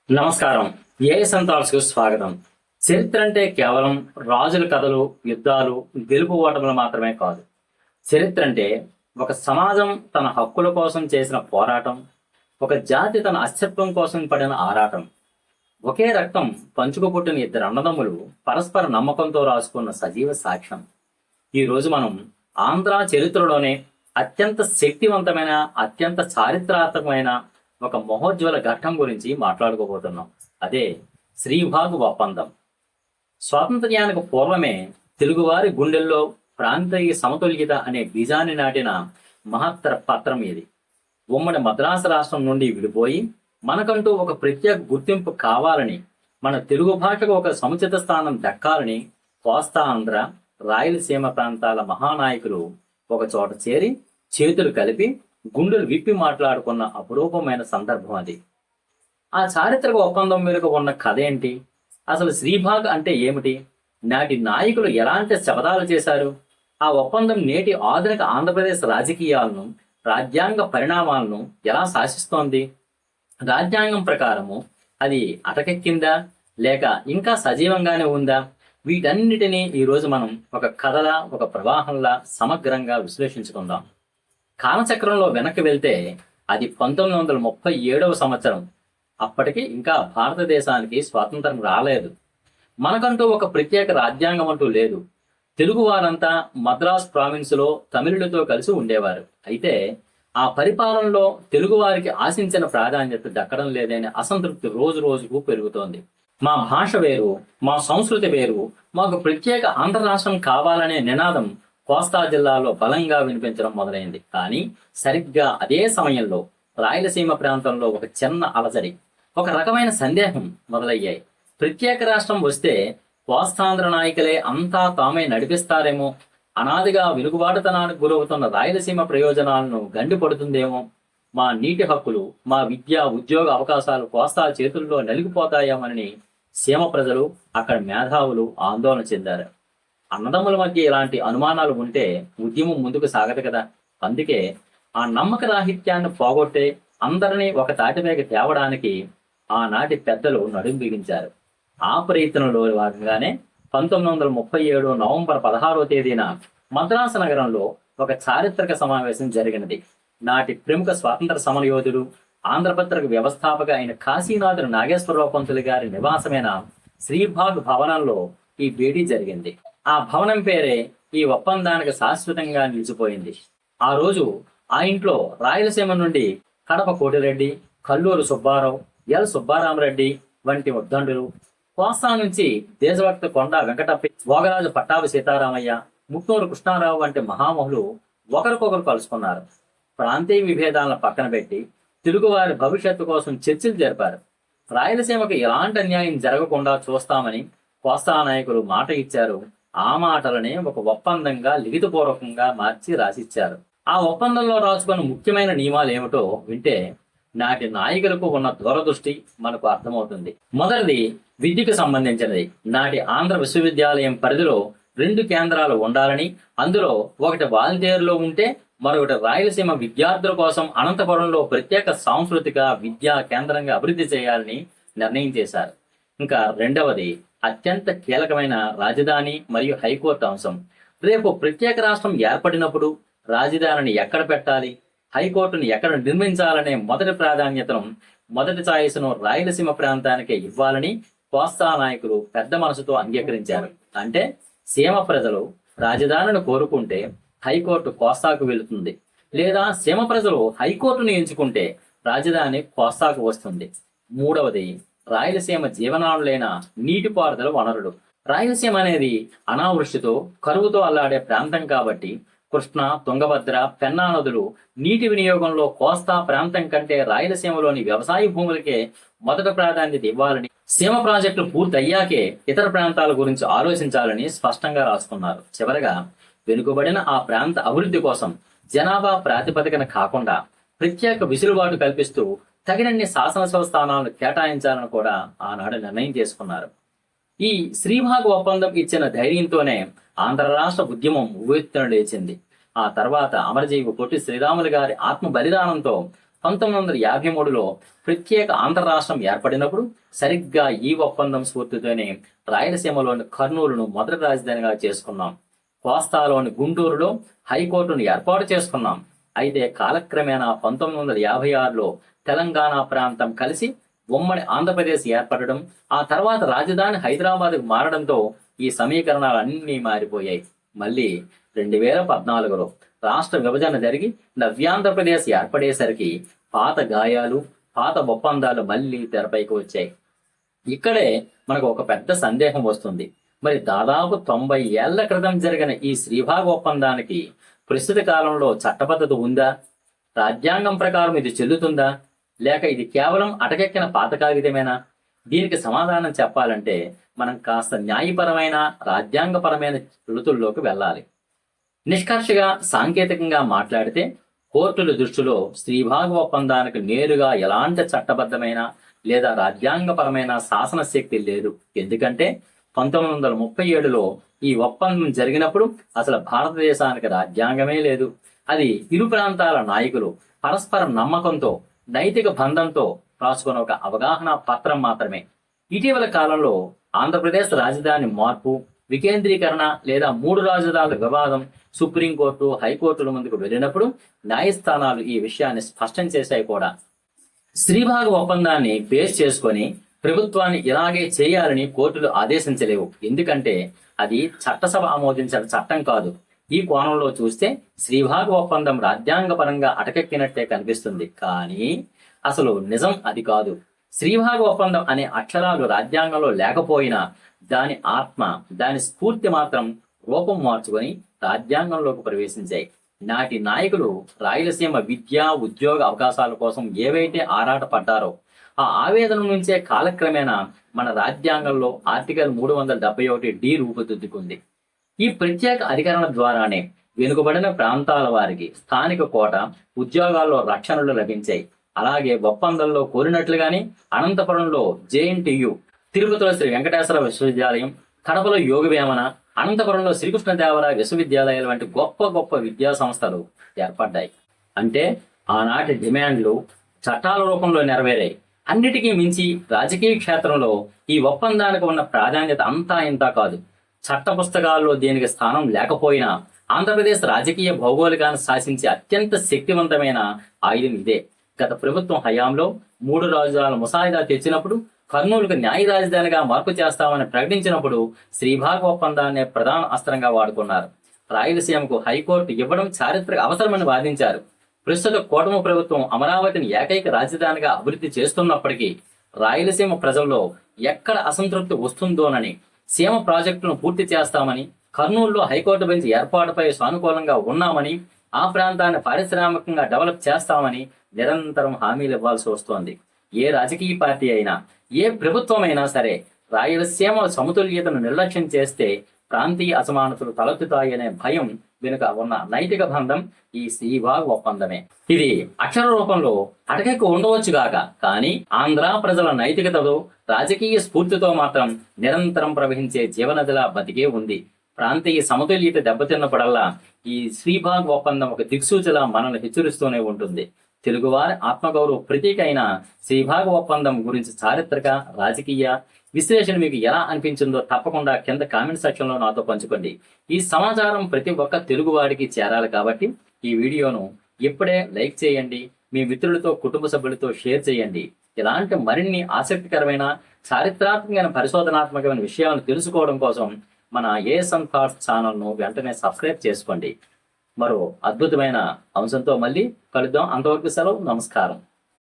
నమస్కారం. ASN thoughts కు స్వాగతం. చరిత్ర అంటే కేవలం రాజుల కథలు, యుద్ధాలు, గెలుపు ఓటములు మాత్రమే కాదు. చరిత్ర అంటే ఒక సమాజం తన హక్కుల కోసం చేసిన పోరాటం, ఒక జాతి తన అస్తిత్వం కోసం పడిన ఆరాటం. ఒకే రక్తం పంచుకు పుట్టిన ఇద్దరు అన్నదమ్ములు పరస్పర నమ్మకంతో రాసుకున్న సజీవ సాక్ష్యం. ఈ రోజు మనం ఆంధ్ర చరిత్రలోనే అత్యంత శక్తివంతమైన, అత్యంత చారిత్రాత్మకమైన ఒక మహోజ్వల ఘట్టం గురించి మాట్లాడుకోబోతున్నాం. అదే శ్రీభాగ్ ఒప్పందం. స్వాతంత్ర్యానికి పూర్వమే తెలుగువారి గుండెల్లో ప్రాంతీయ సమతుల్యత అనే బీజాన్ని నాటిన మహత్తర పత్రం ఇది. ఉమ్మడి మద్రాసు రాష్ట్రం నుండి విడిపోయి మనకంటూ ఒక ప్రత్యేక గుర్తింపు కావాలని, మన తెలుగు భాషకు ఒక సముచిత స్థానం దక్కాలని కోస్తా ఆంధ్ర, రాయలసీమ ప్రాంతాల మహానాయకులు ఒక చోట చేరి చేతులు కలిపి గుండెలు విప్పి మాట్లాడుకున్న అపురూపమైన సందర్భం అది. ఆ చారిత్రక ఒప్పందం మేరకు ఉన్న కథ ఏంటి? అసలు శ్రీభాగ్ అంటే ఏమిటి? నాటి నాయకులు ఎలాంటి శపథాలు చేశారు? ఆ ఒప్పందం నేటి ఆధునిక ఆంధ్రప్రదేశ్ రాజకీయాలను, రాజ్యాంగ పరిణామాలను ఎలా శాసిస్తోంది? రాజ్యాంగం ప్రకారము అది అటకెక్కిందా, లేక ఇంకా సజీవంగానే ఉందా? వీటన్నిటినీ ఈరోజు మనం ఒక కథలా, ఒక ప్రవాహంలా సమగ్రంగా విశ్లేషించుకుందాం. కాలచక్రంలో వెనక్కి వెళ్తే అది 1937 సంవత్సరం. అప్పటికి ఇంకా భారతదేశానికి స్వాతంత్రం రాలేదు. మనకంటూ ఒక ప్రత్యేక రాజ్యాంగం అంటూ లేదు. తెలుగు వారంతా మద్రాస్ ప్రావిన్సులో తమిళులతో కలిసి ఉండేవారు. అయితే ఆ పరిపాలనలో తెలుగు వారికి ఆశించిన ప్రాధాన్యత దక్కడం లేదనే అసంతృప్తి రోజు రోజుకు పెరుగుతోంది. మా భాష వేరు, మా సంస్కృతి వేరు, మాకు ప్రత్యేక ఆంధ్ర రాష్ట్రం కావాలనే నినాదం కోస్తా జిల్లాలో బలంగా వినిపించడం మొదలైంది. కానీ సరిగ్గా అదే సమయంలో రాయలసీమ ప్రాంతంలో ఒక చిన్న అలజడి, ఒక రకమైన సందేహం మొదలయ్యాయి. ప్రత్యేక రాష్ట్రం వస్తే కోస్తాంధ్ర నాయకులే అంతా తామే నడిపిస్తారేమో, అనాదిగా వెనుకబాటుతనానికి గురవుతున్న రాయలసీమ ప్రయోజనాలను గండిపడుతుందేమో, మా నీటి హక్కులు, మా విద్య ఉద్యోగ అవకాశాలు కోస్తా చేతుల్లో నలిగిపోతాయేమని సీమ ప్రజలు, అక్కడ మేధావులు ఆందోళన చెందారు. అన్నదమ్ముల మధ్య ఇలాంటి అనుమానాలు ఉంటే ఉద్యమం ముందుకు సాగదు కదా. అందుకే ఆ నమ్మక రాహిత్యాన్ని పోగొట్టే అందరినీ ఒక తాటిపైకి తేవడానికి ఆనాటి పెద్దలు నడుం బిగించారు. ఆ ప్రయత్నంలో భాగంగానే 1937 నవంబర్ 16వ తేదీన మద్రాసు నగరంలో ఒక చారిత్రక సమావేశం జరిగినది. నాటి ప్రముఖ స్వాతంత్ర సమరయోధుడు, ఆంధ్రపత్రిక వ్యవస్థాపక అయిన కాశీనాథుడు నాగేశ్వరరావు పంతులు గారి నివాసమైన శ్రీభాగ్ భవనంలో ఈ భేటీ జరిగింది. ఆ భవనం పేరే ఈ ఒప్పందానికి శాశ్వతంగా నిలిచిపోయింది. ఆ రోజు ఆ ఇంట్లో రాయలసీమ నుండి కడప కోటిరెడ్డి, కల్లూరు సుబ్బారావు, ఎల్ సుబ్బారామరెడ్డి వంటి ఉద్దండులు, కోస్తా నుంచి దేశభక్త కొండ వెంకటప్ప, భోగరాజు పట్టాభి సీతారామయ్య, ముట్నూరు కృష్ణారావు వంటి మహామహులు ఒకరికొకరు కలుసుకున్నారు. ప్రాంతీయ విభేదాలను పక్కన పెట్టి తెలుగువారి భవిష్యత్తు కోసం చర్చలు జరిపారు. రాయలసీమకు ఎలాంటి అన్యాయం జరగకుండా చూస్తామని కోస్తా నాయకులు మాట ఇచ్చారు. ఆ మాటలనే ఒక ఒప్పందంగా లిఖితపూర్వకంగా మార్చి రాసిచ్చారు. ఆ ఒప్పందంలో రాసుకున్న ముఖ్యమైన నియమాలు ఏమిటో వింటే నాటి నాయకులకు ఉన్న దూరదృష్టి మనకు అర్థమవుతుంది. మొదటిది విద్యకు సంబంధించినది. నాటి ఆంధ్ర విశ్వవిద్యాలయం పరిధిలో 2 కేంద్రాలు ఉండాలని, అందులో ఒకటి వాల్తేరులో ఉంటే మరొకటి రాయలసీమ విద్యార్థుల కోసం అనంతపురంలో ప్రత్యేక సాంస్కృతిక విద్యా కేంద్రంగా అభివృద్ధి చేయాలని నిర్ణయం చేశారు. ఇంకా రెండవది అత్యంత కీలకమైన రాజధాని మరియు హైకోర్టు అంశం. రేపు ప్రత్యేక రాష్ట్రం ఏర్పడినప్పుడు రాజధానిని ఎక్కడ పెట్టాలి, హైకోర్టును ఎక్కడ నిర్మించాలనే మొదటి ప్రాధాన్యతను, మొదటి ఛాయిస్ను రాయలసీమ ప్రాంతానికి ఇవ్వాలని కోస్తా నాయకులు పెద్ద మనసుతో అంగీకరించారు. అంటే సీమ ప్రజలు రాజధానిని కోరుకుంటే హైకోర్టు కోస్తాకు వెళుతుంది, లేదా సీమ ప్రజలు హైకోర్టును ఎంచుకుంటే రాజధాని కోస్తాకు వస్తుంది. మూడవది రాయలసీమ జీవనాడులైన నీటిపారుదల వనరులు. రాయలసీమ అనేది అనావృష్టితో, కరువుతో అల్లాడే ప్రాంతం కాబట్టి కృష్ణ, తుంగభద్ర, పెన్నా నదులు నీటి వినియోగంలో కోస్తా ప్రాంతం కంటే రాయలసీమలోని వ్యవసాయ భూములకే మొదటి ప్రాధాన్యత ఇవ్వాలని, సీమ ప్రాజెక్టులు పూర్తయ్యాకే ఇతర ప్రాంతాల గురించి ఆలోచించాలని స్పష్టంగా రాసుకున్నారు. చివరగా వెనుకబడిన ఆ ప్రాంత అభివృద్ధి కోసం జనాభా ప్రాతిపదికన కాకుండా ప్రత్యేక విసులుబాటు కల్పిస్తూ తగినన్ని శాసనసభ స్థానాలను కేటాయించాలని కూడా ఆనాడు నిర్ణయం చేసుకున్నారు. ఈ శ్రీభాగ్ ఒప్పందం ఇచ్చిన ధైర్యంతోనే ఆంధ్ర రాష్ట్ర ఉద్యమం ఉవ్వెత్తున లేచింది. ఆ తర్వాత అమరజీవి పొట్టి శ్రీరాములు గారి ఆత్మ బలిదానంతో 1953లో ప్రత్యేక ఆంధ్ర రాష్ట్రం ఏర్పడినప్పుడు సరిగ్గా ఈ ఒప్పందం స్ఫూర్తితోనే రాయలసీమలోని కర్నూలును మొదటి రాజధానిగా చేసుకున్నాం. కోస్తాలోని గుంటూరులో హైకోర్టును ఏర్పాటు చేసుకున్నాం. అయితే కాలక్రమేణా 1956లో తెలంగాణ ప్రాంతం కలిసి ఉమ్మడి ఆంధ్రప్రదేశ్ ఏర్పడడం, ఆ తర్వాత రాజధాని హైదరాబాద్కు మారడంతో ఈ సమీకరణాలు అన్నీ మారిపోయాయి. మళ్ళీ 2014లో రాష్ట్ర విభజన జరిగి నవ్యాంధ్రప్రదేశ్ ఏర్పడేసరికి పాత గాయాలు, పాత ఒప్పందాలు మళ్ళీ తెరపైకి వచ్చాయి. ఇక్కడే మనకు ఒక పెద్ద సందేహం వస్తుంది. మరి దాదాపు 90 ఏళ్ల క్రితం జరిగిన ఈ శ్రీభాగ్ ఒప్పందానికి ప్రస్తుత కాలంలో చట్టబద్ధత ఉందా? రాజ్యాంగం ప్రకారం ఇది చెల్లుతుందా? లేక ఇది కేవలం అటకెక్కిన పాత కాగితమేనా? దీనికి సమాధానం చెప్పాలంటే మనం కాస్త న్యాయపరమైన, రాజ్యాంగపరమైన రుతుల్లోకి వెళ్ళాలి. నిష్కర్షగా సాంకేతికంగా మాట్లాడితే కోర్టుల దృష్టిలో శ్రీభాగ్ ఒప్పందానికి నేరుగా ఎలాంటి చట్టబద్ధమైన లేదా రాజ్యాంగపరమైన శాసన శక్తి లేదు. ఎందుకంటే 1937లో ఈ ఒప్పందం జరిగినప్పుడు అసలు భారతదేశానికి రాజ్యాంగమే లేదు. అది ఇరు ప్రాంతాల నాయకులు పరస్పర నమ్మకంతో, నైతిక బంధంతో రాసుకున్న ఒక అవగాహన పత్రం మాత్రమే. ఇటీవల కాలంలో ఆంధ్రప్రదేశ్ రాజధాని మార్పు, వికేంద్రీకరణ లేదా 3 రాజధానుల వివాదం సుప్రీంకోర్టు, హైకోర్టుల ముందుకు వెళ్ళినప్పుడు న్యాయస్థానాలు ఈ విషయాన్ని స్పష్టం చేశాయి కూడా. శ్రీభాగ్ ఒప్పందాన్ని బేస్ చేసుకొని ప్రభుత్వాన్ని ఇలాగే చేయాలని కోర్టులు ఆదేశించలేవు. ఎందుకంటే అది చట్టసభ ఆమోదించిన చట్టం కాదు. ఈ కోణంలో చూస్తే శ్రీభాగ్ ఒప్పందం రాజ్యాంగపరంగా అటకెక్కినట్టే కనిపిస్తుంది. కానీ అసలు నిజం అది కాదు. శ్రీభాగ్ ఒప్పందం అనే అక్షరాలు రాజ్యాంగంలో లేకపోయినా దాని ఆత్మ, దాని స్ఫూర్తి మాత్రం రూపం మార్చుకొని రాజ్యాంగంలోకి ప్రవేశించాయి. నాటి నాయకులు రాయలసీమ విద్యా, ఉద్యోగ అవకాశాల కోసం ఏవైతే ఆరాట పడ్డారో ఆ ఆవేదన నుంచే కాలక్రమేణా మన రాజ్యాంగంలో ఆర్టికల్ 371D రూపుదిద్దుకుంది. ఈ ప్రత్యేక అధికరణ ద్వారానే వెనుకబడిన ప్రాంతాల వారికి స్థానిక కోట, ఉద్యోగాల్లో రక్షణలు లభించాయి. అలాగే ఒప్పందంలో కోరినట్లుగానే అనంతపురంలో JNTU, తిరుపతిలో శ్రీ వెంకటేశ్వర విశ్వవిద్యాలయం, కడపలో యోగవేమన, అనంతపురంలో శ్రీకృష్ణదేవరాయ విశ్వవిద్యాలయాలు వంటి గొప్ప గొప్ప విద్యా సంస్థలు ఏర్పడ్డాయి. అంటే ఆనాటి డిమాండ్లు చట్టాల రూపంలో నెరవేరాయి. అన్నిటికీ మించి రాజకీయ క్షేత్రంలో ఈ ఒప్పందానికి ఉన్న ప్రాధాన్యత అంతా ఇంతా కాదు. చట్ట పుస్తకాల్లో దీనికి స్థానం లేకపోయినా ఆంధ్రప్రదేశ్ రాజకీయ భౌగోళికాన్ని శాసించే అత్యంత శక్తివంతమైన ఆయుధం ఇదే. గత ప్రభుత్వం హయాంలో 3 రాజధానుల ముసాయిదా తెచ్చినప్పుడు, కర్నూలుకు న్యాయ రాజధానిగా మార్పు చేస్తామని ప్రకటించినప్పుడు శ్రీభాగ్ ఒప్పందాన్ని ప్రధాన అస్త్రంగా వాడుకున్నారు. రాయలసీమకు హైకోర్టు ఇవ్వడం చారిత్రక అవసరమని వాదించారు. ప్రస్తుత కూటమి ప్రభుత్వం అమరావతిని ఏకైక రాజధానిగా అభివృద్ధి చేస్తున్నప్పటికీ రాయలసీమ ప్రజల్లో ఎక్కడ అసంతృప్తి వస్తుందోనని సీమ ప్రాజెక్టును పూర్తి చేస్తామని, కర్నూలులో హైకోర్టు బెంచ్ ఏర్పాటుపై సానుకూలంగా ఉన్నామని, ఆ ప్రాంతాన్ని పారిశ్రామికంగా డెవలప్ చేస్తామని నిరంతరం హామీలు ఇవ్వాల్సి వస్తోంది. ఏ రాజకీయ పార్టీ అయినా, ఏ ప్రభుత్వమైనా సరే రాయలసీమ సమతుల్యతను నిర్లక్ష్యం చేస్తే ప్రాంతీయ అసమానతలు తలెత్తుతాయనే భయం వెనుక ఉన్న నైతిక బంధం ఈ శ్రీభాగ్ ఒప్పందమే. ఇది అక్షర రూపంలో అటకెక్కు ఉండవచ్చుగాక, కానీ ఆంధ్ర ప్రజల నైతికతతో, రాజకీయ స్ఫూర్తితో మాత్రం నిరంతరం ప్రవహించే జీవనదిలా బతికే ఉంది. ప్రాంతీయ సమతుల్యత దెబ్బతిన్నప్పుడల్లా ఈ శ్రీభాగ్ ఒప్పందం ఒక దిక్సూచిలా మనల్ని హెచ్చరిస్తూనే ఉంటుంది. తెలుగువారి ఆత్మగౌరవ ప్రతీక అయిన శ్రీభాగ్ ఒప్పందం గురించి చారిత్రక, రాజకీయ విశ్లేషణ మీకు ఎలా అనిపించిందో తప్పకుండా కింద కామెంట్ సెక్షన్ లో నాతో పంచుకోండి. ఈ సమాచారం ప్రతి ఒక్క తెలుగువాడికి చేరాలి కాబట్టి ఈ వీడియోను ఇప్పుడే లైక్ చేయండి, మీ మిత్రులతో, కుటుంబ సభ్యులతో షేర్ చేయండి. ఇలాంటి మరిన్ని ఆసక్తికరమైన, చారిత్రాత్మకమైన, పరిశోధనాత్మకమైన విషయాలను తెలుసుకోవడం కోసం మన ASM థాట్స్ ఛానల్ను వెంటనే సబ్స్క్రైబ్ చేసుకోండి. మరో అద్భుతమైన అంశంతో మళ్ళీ కలుద్దాం. అంతవరకు సెలవు. నమస్కారం.